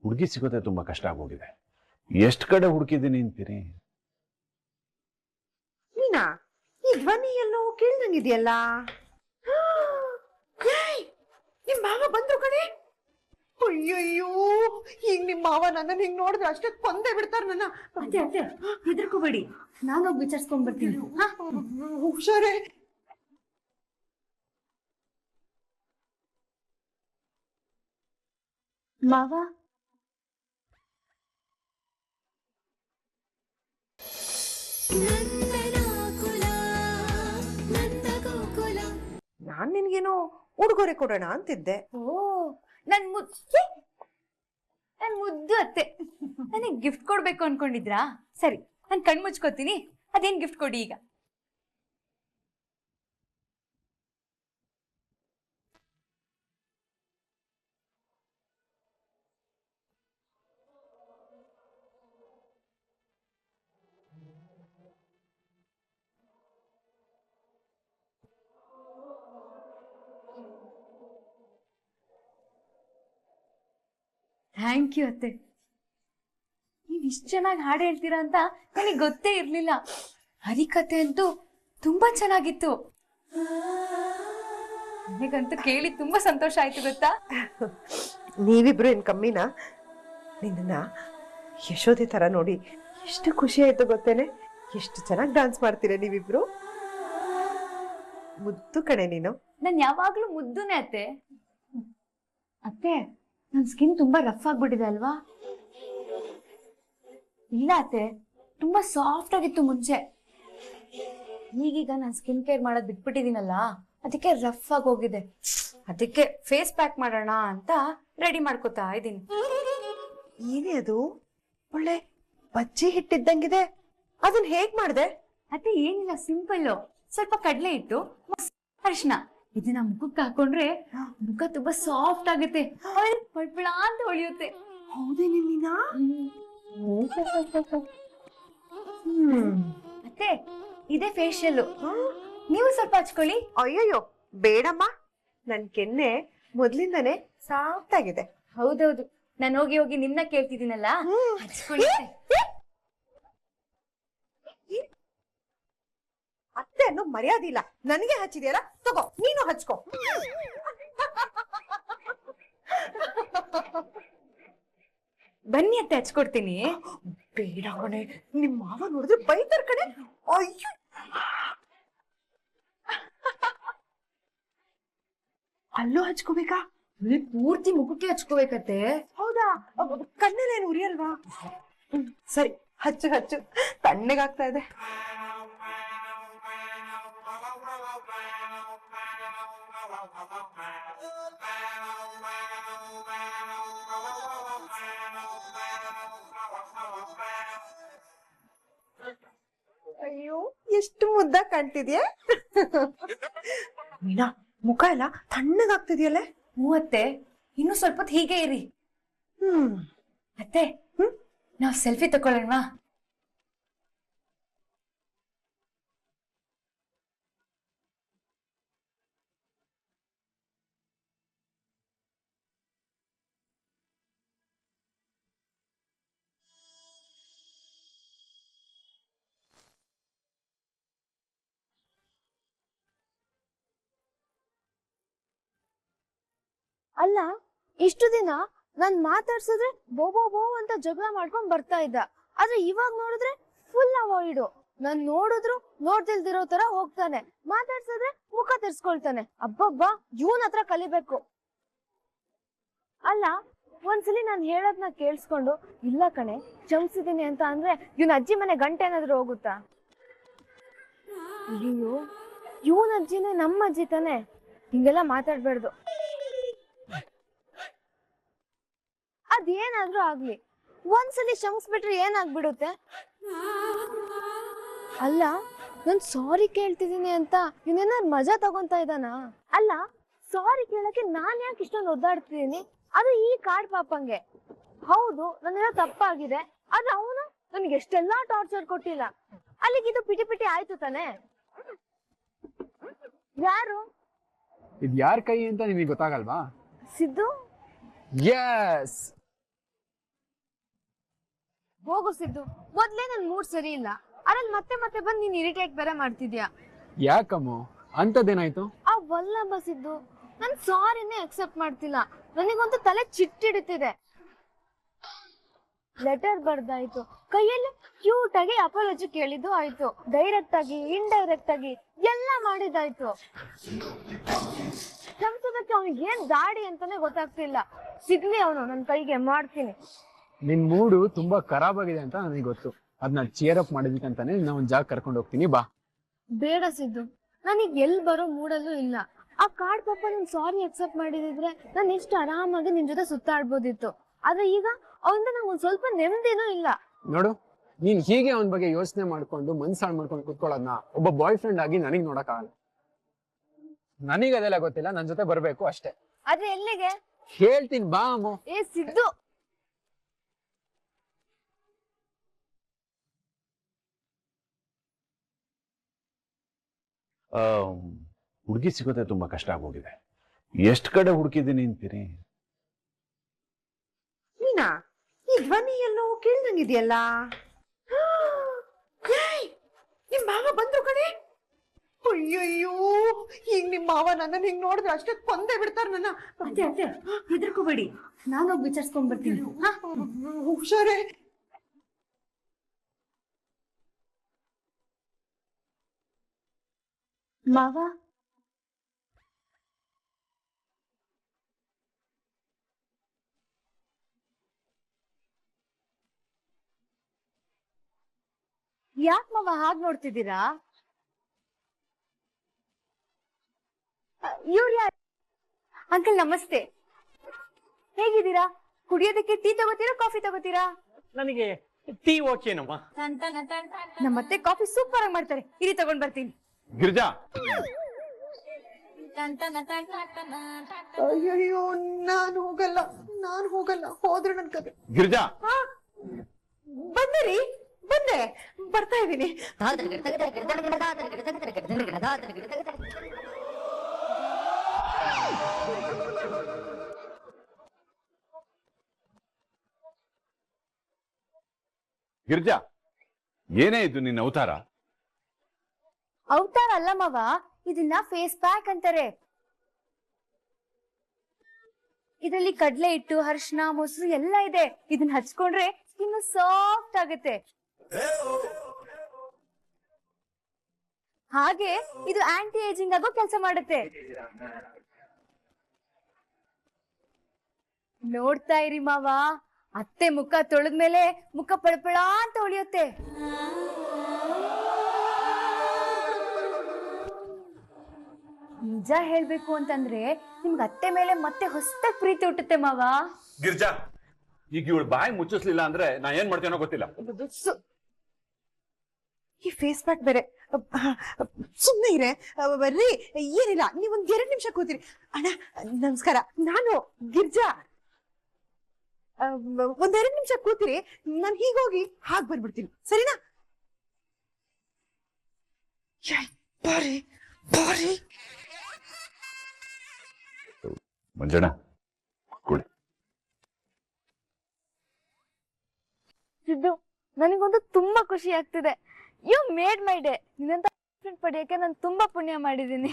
ಹುಡುಗಿ ಸಿಗೋದೇ ತುಂಬಾ ಕಷ್ಟ ಆಗೋಗಿದೆ. ಎಷ್ಟು ಕಡೆ ಹುಡುಕಿದ್ದೀನಿ ಅಂತೀರಿ? ನೀನಾ? ಈ ಧ್ವನಿ ಎಲ್ಲೋ ಕೇಳ್ದಂಗಿದೆಯಲ್ಲ. ನಿಮ್ ಮಾವ ಬಂದ್ರು ಕಣೆ. ಅಯ್ಯಯ್ಯೋ, ಈಗ ನಿಮ್ ಮಾವ ನನ್ನ ಹಿಂಗ್ ನೋಡಿದ್ರೆ ಅಷ್ಟೇ ಕೊಂದೇ ಬಿಡ್ತಾರ ನನ್ನ. ಅತ್ತೆ ಅತ್ತೆ ಹೆದರ್ಕೋಬೇಡಿ, ನಾನು ಹೋಗಿ ವಿಚಾರಿಸ್ಕೊಂಡ್ ಬರ್ತೀನಿ. ಹುಷಾರೇ. ಮಾವ, ನಾನ್ ನಿನ್ಗೇನೋ ಉಡುಗೊರೆ ಕೊಡೋಣ ಅಂತಿದ್ದೆ. ಓ ನನ್ ಮುದ್ದು ಅತ್ತೆ, ನನಗೆ ಗಿಫ್ಟ್ ಕೊಡ್ಬೇಕು ಅನ್ಕೊಂಡಿದ್ರಾ? ಸರಿ, ನಾನು ಕಣ್ ಮುಚ್ಕೋತೀನಿ. ಅದೇನ್ ಗಿಫ್ಟ್ ಕೊಡಿ ಈಗ. ಥ್ಯಾಂಕ್ ಯು ಅತ್ತೆ. ನೀವ್ ಇಷ್ಟ ಚೆನ್ನಾಗಿ ಹಾಡು ಹೇಳ್ತೀರಾ ಅಂತ ನನಗೆ ಗೊತ್ತೇ ಇರ್ಲಿಲ್ಲ. ಹರಿಕತೆ ಅಂತೂ ತುಂಬಾ ಚೆನ್ನಾಗಿತ್ತು. ನನಗಂತೂ ಕೇಳಿ ತುಂಬಾ ಸಂತೋಷ ಆಯ್ತು ಗೊತ್ತಾ. ನೀವಿಬ್ರು ಏನ್ ಕಮ್ಮಿನಾ? ನಿನ್ನ ಯಶೋದೆ ತರ ನೋಡಿ ಎಷ್ಟು ಖುಷಿ ಆಯ್ತು ಗೊತ್ತೇನೆ. ಎಷ್ಟು ಚೆನ್ನಾಗಿ ಡಾನ್ಸ್ ಮಾಡ್ತೀರ ನೀವಿಬ್ರು. ಮುದ್ದು ಕಣೆ ನೀನು. ನಾನು ಯಾವಾಗ್ಲೂ ಮುದ್ದುನೇ ಅತ್ತೆ. ಅತ್ತೆ, ನನ್ ಸ್ಕಿನ್ ತುಂಬಾ ರಫ್ ಆಗ್ಬಿಟ್ಟಿದೆ ಅಲ್ವಾ? ಇಲ್ಲ ಅತ್ತೆ, ತುಂಬಾ ಸಾಫ್ಟ್ ಆಗಿತ್ತು ಮುಂಚೆ. ಈಗೀಗ ನಾನು ಸ್ಕಿನ್ ಕೇರ್ ಮಾಡೋದ್ ಬಿಟ್ಬಿಟ್ಟಿದೀನಲ್ಲ, ಅದಕ್ಕೆ ರಫ್ ಆಗಿ ಹೋಗಿದೆ. ಅದಕ್ಕೆ ಫೇಸ್ ಪ್ಯಾಕ್ ಮಾಡೋಣ ಅಂತ ರೆಡಿ ಮಾಡ್ಕೋತಾ ಇದ್ದೀನಿ. ಏನೇ ಅದು? ಒಳ್ಳೆ ಬಜ್ಜಿ ಹಿಟ್ಟಿದ್ದಂಗಿದೆ. ಅದನ್ನ ಹೇಗ್ ಮಾಡ್ದೆ? ಅತ್ತೆ ಏನಿಲ್ಲ, ಸಿಂಪಲ್. ಸ್ವಲ್ಪ ಕಡಲೆ ಇಟ್ಟು ಅರಿಶಿನ ಇದನ್ನ ಮುಖಕ್ಕೆ ಹಾಕೊಂಡ್ರೆ ಮುಖ ತುಂಬಾ ಸಾಫ್ಟ್ ಆಗುತ್ತೆ, ಪಳ್ಪಳ ಅಂತ ಹೊಳಿಯುತ್ತೆ. ಹೌದೇನೆ ನೀನಾ? ಅತ್ತೆ ಇದೇ ಫೇಶಿಯಲ್, ನೀವು ಸ್ವಲ್ಪ ಹಚ್ಕೊಳ್ಳಿ. ಅಯ್ಯಯ್ಯೋ ಬೇಡಮ್ಮ, ನನ್ ಕೆನ್ನೆ ಮೊದ್ಲಿಂದಾನೆ ಸಾಫ್ಟ್ ಆಗಿದೆ. ಹೌದೌದು, ನಾನು ಹೋಗಿ ಹೋಗಿ ನಿಮ್ನ ಕೇಳ್ತಿದ್ದೀನಲ್ಲ, ಹಚ್ಕೊಳ್ಳಿ. ಅತ್ತೆ ಅನ್ನೋ ಮರ್ಯಾದೆ ಇಲ್ಲ. ನನಗೆ ಹಚ್ಚಿದ್ಯಲ್ಲ, ತಗೋ ನೀನು ಹಚ್ಕೋ. ಬನ್ನಿ ಅತ್ತೆ, ಹಚ್ಕೊಡ್ತೀನಿ. ಬೇಡ ಕಣೆ, ನಿಮ್ ಮಾವ ನೋಡಿದ್ರೆ ಬೈತಾರ ಕಣೆ. ಅಯ್ಯೋ, ಅಲ್ಲೂ ಹಚ್ಕೋಬೇಕಾ? ಪೂರ್ತಿ ಮುಖಕ್ಕೆ ಹಚ್ಕೋಬೇಕತ್ತೆ. ಹೌದಾ? ಕಣ್ಣಲ್ಲೇನು ಉರಿಯಲ್ವಾ? ಸರಿ, ಹಚ್ಚು ಹಚ್ಚು, ತಣ್ಣಗಾಗ್ತಾ ಇದೆ. ಅಯ್ಯೋ, ಎಷ್ಟು ಮುದ್ದ ಕಾಣ್ತಿದ್ಯಾ ಮೀನಾ. ಮುಖ ಎಲ್ಲ ತಣ್ಣಗಾಗ್ತಿದ್ಯಲ್ಲೇ. ಮೂವತ್ತೆ, ಇನ್ನು ಸ್ವಲ್ಪ ಹೊತ್ತು ಹೀಗೆ ಇರಿ. ಅತ್ತೆ, ನಾವ್ ಸೆಲ್ಫಿ ತಕೊಳ್ಳೋಣವಾ? ಅಲ್ಲ, ಇಷ್ಟು ದಿನ ನಾನ್ ಮಾತಾಡ್ಸಿದ್ರೆ ಬೋಬೋ ಬೋ ಅಂತ ಜಗಳ ಮಾಡ್ಕೊಂಡ್ ಬರ್ತಾ ಇದ್ದ. ಆದ್ರೆ ಇವಾಗ ನೋಡಿದ್ರೆ ಫುಲ್ ಅವಾಯ್ಡು. ನಾನ್ ನೋಡಿದ್ರು ನೋಡ್ತಿಲ್ದಿರೋ ತರ ಹೋಗ್ತಾನೆ, ಮಾತಾಡ್ಸಿದ್ರೆ ಮುಖ ತಿರ್ಸ್ಕೊಳ್ತಾನೆ. ಅಬ್ಬಬ್ಬಾ, ಇವನ್ ಹತ್ರ ಕಲಿಬೇಕು. ಅಲ್ಲ, ಒಂದ್ಸಲಿ ನಾನ್ ಹೇಳೋದ್ನ ಕೇಳಿಸ್ಕೊಂಡು ಇಲ್ಲ ಕಣೆ ಕ್ಷಮಿಸಿದೀನಿ ಅಂತ ಅಂದ್ರೆ ಇವನ್ ಅಜ್ಜಿ ಮನೆ ಗಂಟೆ ಏನಾದ್ರು ಹೋಗುತ್ತಾ? ಅಯ್ಯೋ, ಇವನ್ ಅಜ್ಜಿನೇ ನಮ್ಮ ಅಜ್ಜಿ ತಾನೆ, ಹಿಂಗೆಲ್ಲ ಮಾತಾಡ್ಬಾರ್ದು. ಅದೇನಾದ್ರೂ ಆಗ್ಲಿ, ಒಂದ್ಸಲಿ ಕ್ಷಮಿಸ್ಬಿಟ್ರೆ ಏನಾಗ್ಬಿಡುತ್ತೆ? ಅಲ್ಲ, ನಾನ್ ಸಾರಿ ಕೇಳ್ತಿದೀನಿ ಅಂತ ಇವನೇನಾದ್ರು ಮಜಾ ತಗೊಂತಾ ಇದ್ದಾನ? ಅಲ್ಲ, ಸಾರಿ ಕೇಳಕ್ಕೆ ನಾನ್ ಯಾಕೆ ಇಷ್ಟೊಂದು ಒದ್ದಾಡ್ತಿದೀನಿ? ಅದು ಈ ಕಾಡ್ ಪಾಪಂಗೆ. ಹೌದು, ನನ್ನೆಲ್ಲ ತಪ್ಪಾಗಿದೆ, ಆದ್ರೆ ಅವನು ನನ್ಗೆ ಎಷ್ಟೆಲ್ಲಾ ಟಾರ್ಚರ್ ಕೊಟ್ಟಿಲ್ಲ. ಅಲ್ಲಿಗಿದು ಪಿಟಿ ಪಿಟಿ ಆಯ್ತು ತಾನೆ? ಯಾರು ಇದು ಯಾರ ಕೈ ಅಂತ ನಿಮಗೆ ಗೊತ್ತಾಗಲ್ವಾ? ಸಿದ್ದು? ಎಸ್. ಹೋಗು ಸಿದ್ದು, ಮೊದ್ಲೇ ನನ್ ಮೂಡ್ ಸರಿ ಇಲ್ಲ, ಅದ್ರಲ್ಲಿ ಮತ್ತೆ ಮತ್ತೆ ಬಂದು ನೀನ್ ಇರಿಟೇಟ್ ಬೇರೆ ಮಾಡ್ತಿದ್ಯಾ. ಯಾಕಮ್ಮ ಅಂತದೇನಾಯ್ತು? ಆ ವಲ್ಲಭ ಸಿದ್ದು ನನ್ ಸಾರಿನೇ ಅಕ್ಸೆಪ್ಟ್ ಮಾಡ್ತಿಲ್ಲ. ನನಗಂತೂ ತಲೆ ಚಿಟ್ಟಿಡುತ್ತಿದೆ. ಲೆಟರ್ ಬರ್ದಾಯ್ತು, ಕೈಯಲ್ಲಿ ಕ್ಯೂಟ್ ಆಗಿ ಅಪಾಲಜಿ ಕೇಳಿದ್ದು ಆಯ್ತು, ಡೈರೆಕ್ಟ್ ಆಗಿ ಇಂಡೈರೆಕ್ಟ್ ಆಗಿ ಎಲ್ಲ ಮಾಡಿದಾಯ್ತು. ಸಂಸದಕ್ಕೆ ಅವ್ನಿಗೆ ಏನ್ ದಾಡಿ ಅಂತಾನೆ ಗೊತ್ತಾಗ್ತಿಲ್ಲ. ಸಿಗ್ಲಿ ಅವನು ನನ್ ಕೈಗೆ, ಮಾಡ್ತೀನಿ. ನಿನ್ ಮೂಡು ತುಂಬಾ ಖರಾಬ್ ಆಗಿದೆ ಅಂತ ನನಗೆ ಗೊತ್ತು. ಅದನ್ನ ಚೇರ್ ಅಪ್ ಮಾಡೋದಕ್ಕಂತಾನೆ ನಾ ಒಂದ್ ಜಾಗ ಕರ್ಕೊಂಡು ಹೋಗ್ತೀನಿ, ಬಾ. ಬೇಡ ಸಿದ್ದು, ನನಗ್ ಎಲ್ ಬರೋ ಮೂಡಲ್ಲೂ ಇಲ್ಲ. ಆ ಕಾರ್ಡ್ ಪಾಪ ನಿನ್ ಸಾರಿ ಅಕ್ಸೆಪ್ಟ್ ಮಾಡಿದಿದ್ರೆ ನಾನು ಎಷ್ಟು ಆರಾಮಾಗಿ ನಿನ್ ಜೊತೆ ಸುತ್ತಾಡ್ಬೋದಿತ್ತು. ಆದ್ರೆ ಈಗ ಅವನಿಂದ ನಂಗೆ ಒಂದ್ ಸ್ವಲ್ಪ ನೆಮ್ಮದಿನೂ ಇಲ್ಲ. ನೋಡು, ನೀನ್ ಹೀಗೆ ಅವನ ಬಗ್ಗೆ ಯೋಚನೆ ಮಾಡ್ಕೊಂಡು ಮನ್ಸಾಳ್ ಮಾಡ್ಕೊಂಡು ಕುತ್ಕೊಳ್ಳೋದನ್ನ ಒಬ್ಬ ಬಾಯ್ ಫ್ರೆಂಡ್ ಆಗಿ ನನಗ್ ನೋಡಕ್ಕಾಗಲ್ಲ. ನನಗ್ ಅದೆಲ್ಲ ಗೊತ್ತಿಲ್ಲ, ನನ್ ಜೊತೆ ಬರ್ಬೇಕು ಅಷ್ಟೇ. ಆದ್ರೆ ಎಲ್ಲಿಗೆ ಹೇಳ್ತೀನಿ, ಬಾ ಅಮ್ಮ. ಏ ಸಿದ್ದು, ಹುಡುಗಿ ಸಿಗೋದೇ ತುಂಬಾ ಕಷ್ಟ ಆಗೋಗಿದೆ. ಎಷ್ಟು ಕಡೆ ಹುಡುಕಿದ್ದೀನಿ ಅಂತೀರಿ? ನೀನಾ? ಈ ಧ್ವನಿ ಎಲ್ಲೋ ಕೇಳ್ದಂಗಿದೆಯಲ್ಲ. ನಿಮ್ ಮಾವ ಬಂದ್ರು ಕಣೆ. ಅಯ್ಯಯ್ಯೋ, ಈಗ ನಿಮ್ ಮಾವ ನನ್ನ ಹಿಂಗ್ ನೋಡಿದ್ರೆ ಅಷ್ಟೇ ಕೊಂದೇ ಬಿಡ್ತಾರ ನನ್ನ. ಅತ್ತೆ ಅತ್ತೆ ಹೆದರ್ಕೋಬೇಡಿ, ನಾನು ಹೋಗಿ ವಿಚಾರಿಸ್ಕೊಂಡ್ ಬರ್ತೀನಿ. ಹುಷಾರೇ. ಮಾವ, ಯಾಕ್ ಮಾವ ಹಾಗ್ ನೋಡ್ತಿದ್ದೀರಾ? ಇವ್ರು ಯಾರು? ಅಂಕಲ್ ನಮಸ್ತೆ, ಹೇಗಿದ್ದೀರಾ? ಕುಡಿಯೋದಕ್ಕೆ ಟೀ ತಗೋತೀರಾ, ಕಾಫಿ ತಗೋತೀರಾ? ನನಗೆ ಟೀ ಓಕೆನಮ್ಮ. ನಮ್ಮತ್ತೆ ಕಾಫಿ ಸೂಪರ್ ಆಗಿ ಮಾಡ್ತಾರೆ, ಇರಿ ತಗೊಂಡ್ ಬರ್ತೀನಿ. ಗಿರಿಜಾ, ಅಯ್ಯಯ್ಯೋ, ನಾನು ಹೋಗಲ್ಲ. ಹೋದ್ರೆ ನನ್ ಕತೆ. ಗಿರಿಜಾ, ಬಂದೆ ರೀ, ಬಂದೆ, ಬರ್ತಾ ಇದ್ದೀನಿ. ಗಿರಿಜಾ, ಏನೇ ಇದು ನಿನ್ನ ಅವತಾರ? ಅವತಾರ ಅಲ್ಲ ಮಾವ, ಇದನ್ನ ಫೇಸ್ ಪ್ಯಾಕ್ ಅಂತಾರೆ. ಇದರಲ್ಲಿ ಕಡ್ಲೆ ಹಿಟ್ಟು, ಅರಿಶಿನ, ಮೊಸರು ಎಲ್ಲ ಇದೆ. ಇದನ್ನ ಹಚ್ಕೊಂಡ್ರೆ ಸ್ಕಿನ್ ಸಾಫ್ಟ್ ಆಗುತ್ತೆ. ಹಾಗೆ ಇದು ಆಂಟಿ ಏಜಿಂಗ್ ಆಗೋ ಕೆಲಸ ಮಾಡುತ್ತೆ. ನೋಡ್ತಾ ಇರಿ ಮಾವ, ಅತ್ತೆ ಮುಖ ತೊಳೆದ್ಮೇಲೆ ಮುಖ ಪಳಪಳ ಅಂತ ಹೊಳಿಯುತ್ತೆ. ನಿಜ ಹೇಳ್ಬೇಕು ಅಂತಂದ್ರೆ ನಿಮ್ಗೆ ಅತ್ತೆ ಮೇಲೆ ಮತ್ತೆ ಹೊಸದಾಗಿ ಪ್ರೀತಿ ಹುಟ್ಟುತ್ತೆ ಮಾವ. ಗಿರಿಜಾ, ಈಗ ಇವಳು ಬಾಯಿ ಮುಚ್ಚಿಸ್ಲಿಲ್ಲ ಅಂದ್ರೆ ನಾ ಏನ್ ಮಾಡ್ತೇನೋ ಗೊತ್ತಿಲ್ಲ. ಈ ಫೇಸ್ ಪ್ಯಾಕ್ ಬೇರೆ. ಸುಮ್ಮನೆ ಇರೆ ಬರ್ರಿ, ಏನಿಲ್ಲ, ನೀವೊಂದ್ 2 ನಿಮಿಷ ಕೂತಿರಿ. ಅಣ್ಣ ನಮಸ್ಕಾರ, ನಾನು ಗಿರ್ಜಾ. ಒಂದ್ 2 ನಿಮಿಷ ಕೂತಿರಿ, ನಾನು ಹೀಗೋಗಿ ಹಾಗೆ ಬರ್ಬಿಡ್ತೀನಿ, ಸರಿನಾ? ಬಾರಿ ಬಾರಿ. ಮಂಜಣ್ಣ, ಕುಡಿ. ಸಿದ್ದು, ನನಗೊಂದು ತುಂಬಾ ಖುಷಿ ಆಗ್ತಿದೆ. You made my day. ನಿನ್ನಂತ ಫ್ರೆಂಡ್ ಪಡೆಯಕ್ಕೆ ನಾನು ತುಂಬಾ ಪುಣ್ಯ ಮಾಡಿದ್ದೀನಿ.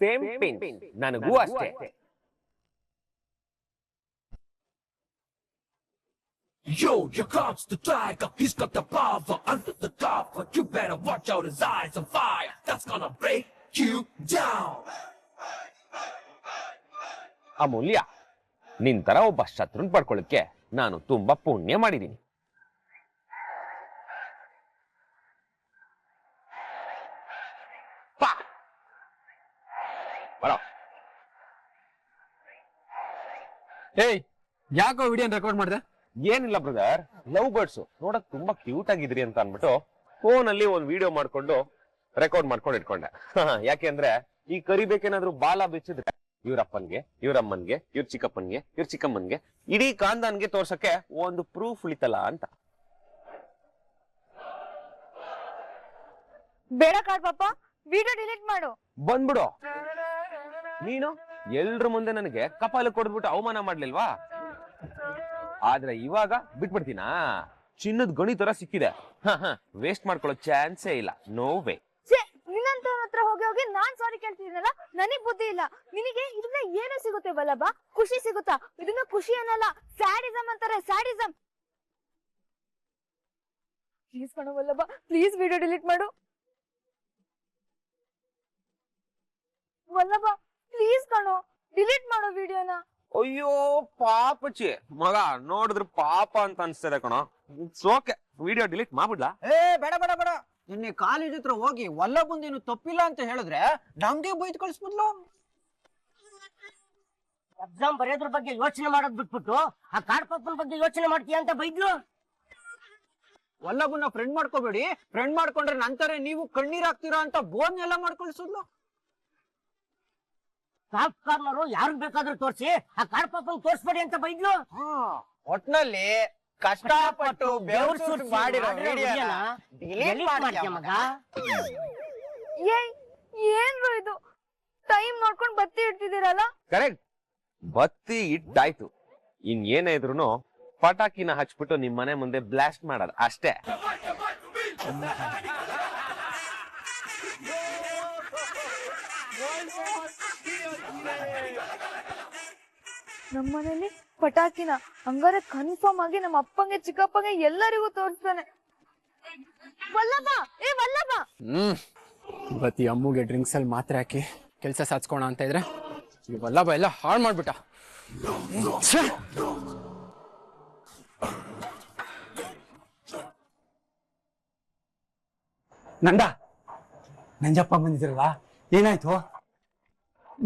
ಸೇಮ್ ಪಿನ್ ನನಗೂ ಅಷ್ಟೇ. Yo, here comes the tiger, he's got the power under the cover. You better watch out, his eyes on fire, that's gonna break you down. ಅಮೂಲ್ಯ, ನಿನ್ ತರ ಒಬ್ಬ ಶತ್ರುನ್ ಪಡ್ಕೊಳ್ಳಕ್ಕೆ ನಾನು ತುಂಬಾ ಪುಣ್ಯ ಮಾಡಿದೀನಿ. ಏಯ್, ಯಾಕೋ ವಿಡಿಯೋ ರೆಕಾರ್ಡ್ ಮಾಡ್ದೆ? ಏನಿಲ್ಲ ಬ್ರದರ್, ಲವ್ ಬರ್ಡ್ಸ್ ನೋಡಕ್ ತುಂಬಾ ಕ್ಯೂಟ್ ಆಗಿದ್ರಿ ಅಂತ ಅನ್ಬಿಟ್ಟು ಫೋನ್ ಅಲ್ಲಿ ಒಂದ್ ವಿಡಿಯೋ ಮಾಡ್ಕೊಂಡು ರೆಕಾರ್ಡ್ ಮಾಡ್ಕೊಂಡು ಇಟ್ಕೊಂಡೆ. ಯಾಕೆಂದ್ರೆ ಈ ಕರಿಬೇಕೇನಾದ್ರು ಬಾಲ ಬಿಚ್ಚಿದ್ರೆ ಇವ್ರಪ್ಪನ್ಗೆ, ಇವ್ರಮ್ಮನ್ಗೆ, ಇವ್ರ ಚಿಕ್ಕಪ್ಪನ್ಗೆ, ಇವ್ರ ಚಿಕ್ಕಮ್ಮನ್ಗೆ, ಇಡೀ ಕಾಂದಾನ್ಗೆ ತೋರ್ಸಕ್ಕೆ ಒಂದು ಪ್ರೂಫ್ ಉಳಿತಲ್ಲ ಅಂತ. ಬೇಡ ಕಾಡ್ ಪಾಪ, ವಿಡಿಯೋ ಡಿಲೀಟ್ ಮಾಡು. ಬಂದ್ಬಿಡು. ನೀನು ಎಲ್ರ ಮುಂದೆ ನನಗೆ ಕಪಾಲ ಕೊಡ್ಬಿಟ್ಟು ಅವಮಾನ ಮಾಡ್ಲಿಲ್ವಾ? ಆದ್ರೆ ಇವಾಗ ಬಿಟ್ಬಿಡ್ತೀನಾ? ಚಿನ್ನದ ಗಣಿ ತರ ಸಿಕ್ಕಿದೆ, ವೇಸ್ಟ್ ಮಾಡ್ಕೊಳ್ಳೋ ಚಾನ್ಸೇ ಇಲ್ಲ. No way. ನಿನ್ನಂತ ಹತ್ರ ಹೋಗಿ ಹೋಗಿ ನಾನ್ ಸಾರಿ ಕೇಳ್ತಿದ್ದೀನಲ್ಲ, ನನಗ್ ಬುದ್ಧಿ ಇಲ್ಲ. ನಿನಗೆ ಇದನ್ನ ಏನು ಸಿಗುತ್ತೆ ವಲ್ಲಭ? ಖುಷಿ ಸಿಗುತ್ತಾ? ಇದನ್ನ ಖುಷಿ ಅನ್ನಲ್ಲ, ಸ್ಯಾಡಿಸಮ್ ಅಂತಾರೆ, ಸ್ಯಾಡಿಸಮ್. ಪ್ಲೀಸ್ ಕಣೋ ವಲ್ಲಭ, ಪ್ಲೀಸ್ ವಿಡಿಯೋ ಡಿಲೀಟ್ ಮಾಡು ವಲ್ಲಭ, ಪ್ಲೀಸ್ ಕಣೋ, ಡಿಲೀಟ್ ಮಾಡೋ ವಿಡಿಯೋನ. ಅಯ್ಯೋ ಪಾಪಚ್ಚಿ ಮಗ, ನೋಡಿದ್ರೆ ಪಾಪ ಅಂತ ಅನ್ಸ್ತದೆ ಕಣೋ. ಓಕೆ, ವಿಡಿಯೋ ಡಿಲೀಟ್ ಮಾಡ್ಬಿಡ್ಲಾ? ಬೇಡ ಬೇಡ ಬೇಡ. ನಿನ್ನೆ ಕಾಲೇಜ್ ಹತ್ರ ಹೋಗಿ ವಲ್ಲಭಂದೇನು ತಪ್ಪಿಲ್ಲ ಅಂತ ಹೇಳಿದ್ರೆ ನಮ್ಗೆ ಬೈದ್ ಕಳಿಸ್ಬಿಡ್ಲು. ಎಕ್ಸಾಮ್ ಬರೆಯೋದ್ರ ಬಗ್ಗೆ ಯೋಚನೆ ಮಾಡೋದ್ ಬಿಟ್ಬಿಟ್ಟು ಆ ಕಾಡ್ಪಪ್ಪನ ಬಗ್ಗೆ ಯೋಚನೆ ಮಾಡ್ತೀಯ ಅಂತ ಬೈದ್ಲು. ವಲ್ಲಭನ್ನ ಫ್ರೆಂಡ್ ಮಾಡ್ಕೋಬೇಡಿ, ಫ್ರೆಂಡ್ ಮಾಡ್ಕೊಂಡ್ರೆ ನಂತರ ನೀವು ಕಣ್ಣೀರ್ ಹಾಕ್ತೀರಾ ಅಂತ ಬೋನ್ ಎಲ್ಲ ಮಾಡ್ಕೊಳ್ಸಿದ್ಲು. ಸಾಫ್ಟ್ ಕಾರ್ನರು ಯಾರಿಗ್ ಬೇಕಾದ್ರೂ ತೋರ್ಸಿ, ಆ ಕಾಡ್ಪಪ್ಪನ್ ತೋರ್ಸ್ಬೇಡಿ ಅಂತ ಬೈದ್ಲು. ಒಟ್ನಲ್ಲಿ ಕಷ್ಟಪಟ್ಟು ಬೆವರು ಸುರಿಸಿ ಮಾಡಿರೋ ವಿಡಿಯೋನ delete ಮಾಡ್ತೀಯ ಮಗ. ಏನ್ರು ಇದು? ಟೈಮ್ ನೋಡ್ಕೊಂಡ್ ಬತ್ತಿ ಇಡ್ತಿದ್ದೀರಲ್ಲ. ಕರೆಕ್ಟ್, ಬತ್ತಿ ಇಟ್ಟಾಯ್ತು. ಇನ್ ಏನೇ ಇದ್ರು ಪಟಾಕಿನ ಹಚ್ಬಿಟ್ಟು ನಿಮ್ ಮನೆ ಮುಂದೆ ಬ್ಲಾಸ್ಟ್ ಮಾಡೋದು ಅಷ್ಟೇ. ನಮ್ಮನೇಲಿ ಪಟಾಕಿನ ಹಂಗಾರೆ ಕನ್ಫರ್ಮ್ ಆಗಿ ನಮ್ಮ ಅಪ್ಪಂಗೆ ಚಿಕ್ಕಪ್ಪಂಗೆ ಎಲ್ಲರಿಗೂ ತೋರಿಸ್ತಾನೆ. ವಲ್ಲಭ, ಏ ವಲ್ಲಭ. ಇವತ್ತು ಈ ಅಮ್ಮುಗೆ ಡ್ರಿಂಕ್ಸ್ ಅಲ್ಲಿ ಮಾತ್ರ ಹಾಕಿ ಕೆಲಸ ಸಾಧಿಸ್ಕೋಣ ಅಂತ ಇದ್ರೆ ಈ ವಲ್ಲಭ ಎಲ್ಲ ಹಾಳು ಮಾಡ್ಬಿಟ್ಟ. ನಂಜಪ್ಪ ಬಂದಿದ್ರಲ್ಲ, ಏನಾಯ್ತು?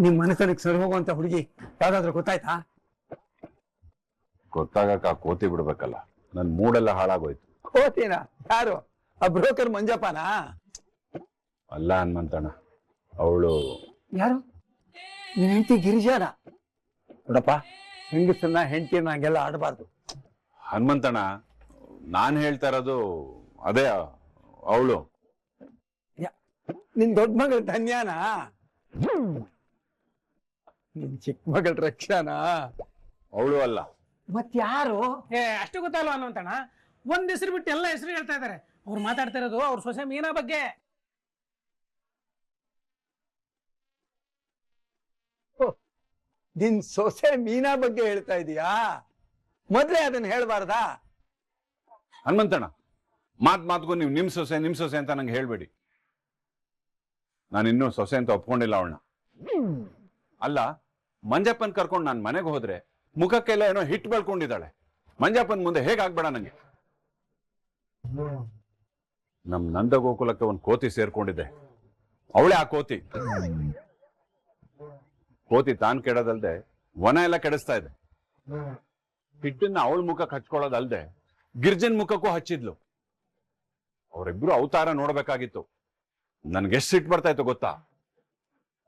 ನಿಮ್ ಮನೆತನಕ್ಕೆ ಸರಿ ಹೋಗುವಂತ ಹುಡುಗಿ ಯಾವ್ದಾದ್ರು ಗೊತ್ತಾಯ್ತಾ? ಗೊತ್ತಾಗಕ್ಕ ಕೋತಿ ಬಿಡ್ಬೇಕಲ್ಲ, ನನ್ ಮೂಡೆಲ್ಲ ಹಾಳಾಗೋಯ್ತು. ಕೋತಿನ? ಯಾರು? ಆ ಬ್ರೋಕರ್ ಮಂಜಪ್ಪನಾ? ಅಲ್ಲ ಹನುಮಂತಣ್ಣ, ಅವಳು. ಯಾರು? ನಿನ್ ಹೆಂಡತಿ ಗಿರಿಜಾನ? ನೋಡಪ್ಪ, ಹೆಂಗಸನ್ನ ಹೆಂಡತಿನ ಹಂಗೆಲ್ಲ ಆಡಬಾರ್ದು. ಹನುಮಂತಣ್ಣ, ನಾನ್ ಹೇಳ್ತಾ ಇರೋದು ಅದೇ, ಅವಳು. ನಿನ್ ದೊಡ್ಡ ಮಗಳ ಧನ್ಯಾನ? ನಿನ್ ಚಿಕ್ಕ ಮಗಳ ರಕ್ಷಾನ? ಅವಳು ಅಲ್ಲ. ಮತ್ಯಾರು? ಅಷ್ಟು ಗೊತ್ತಲ್ವ ಅನ್ನೋಂತಣ್ಣ, ಒಂದ್ ಹೆಸರು ಬಿಟ್ಟು ಎಲ್ಲ ಹೆಸರು ಹೇಳ್ತಾ ಇದಾರೆ. ಅವ್ರು ಮಾತಾಡ್ತಾ ಇರೋದು ಅವ್ರ ಸೊಸೆ ಮೀನಾ ಬಗ್ಗೆ. ನಿನ್ ಸೊಸೆ ಮೀನಾ ಬಗ್ಗೆ ಹೇಳ್ತಾ ಇದೀಯಾ? ಮೊದ್ಲೇ ಅದನ್ನ ಹೇಳ್ಬಾರ್ದಾ? ಹನುಮಂತಣ್ಣ, ಮಾತ್ಗೂ ನೀವು ನಿಮ್ ಸೊಸೆ ಅಂತ ನಂಗೆ ಹೇಳ್ಬೇಡಿ. ನಾನು ಇನ್ನೂ ಸೊಸೆ ಅಂತ ಒಪ್ಕೊಂಡಿಲ್ಲ ಅವಳನ್ನ. ಅಲ್ಲ, ಮಂಜಪ್ಪನ್ ಕರ್ಕೊಂಡು ನಾನು ಮನೆಗೆ ಹೋದ್ರೆ ಮುಖಕ್ಕೆಲ್ಲ ಏನೋ ಹಿಟ್ ಬೆಳ್ಕೊಂಡಿದ್ದಾಳೆ. ಮಂಜಪ್ಪನ್ ಮುಂದೆ ಹೇಗಾಗ್ಬೇಡ ನಂಗೆ. ನಮ್ ನಂದ ಗೋಕುಲಕ್ಕೆ ಒಂದ್ ಕೋತಿ ಸೇರ್ಕೊಂಡಿದ್ದೆ, ಅವಳೇ ಆ ಕೋತಿ. ಕೋತಿ ತಾನ್ ಕೆಡೋದಲ್ದೆ ವನ ಎಲ್ಲ ಕೆಡಿಸ್ತಾ ಇದೆ. ಹಿಟ್ಟನ್ನ ಅವಳ ಮುಖಕ್ಕೆ ಹಚ್ಕೊಳ್ಳೋದಲ್ದೆ ಗಿರ್ಜನ್ ಮುಖಕ್ಕೂ ಹಚ್ಚಿದ್ಲು. ಅವರಿಬ್ರು ಅವತಾರ ನೋಡ್ಬೇಕಾಗಿತ್ತು. ನನ್ಗೆಷ್ಟು ಸಿಟ್ಟು ಬರ್ತಾ ಇತ್ತು ಗೊತ್ತಾ?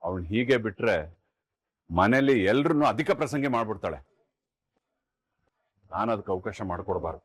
ಅವಳು ಹೀಗೆ ಬಿಟ್ರೆ ಮನೇಲಿ ಎಲ್ರನ್ನೂ ಅಧಿಕ ಪ್ರಸಂಗಿ ಮಾಡ್ಬಿಡ್ತಾಳೆ. ನಾನು ಅದಕ್ಕೆ ಅವಕಾಶ ಮಾಡ್ಕೊಡ್ಬಾರ್ದು.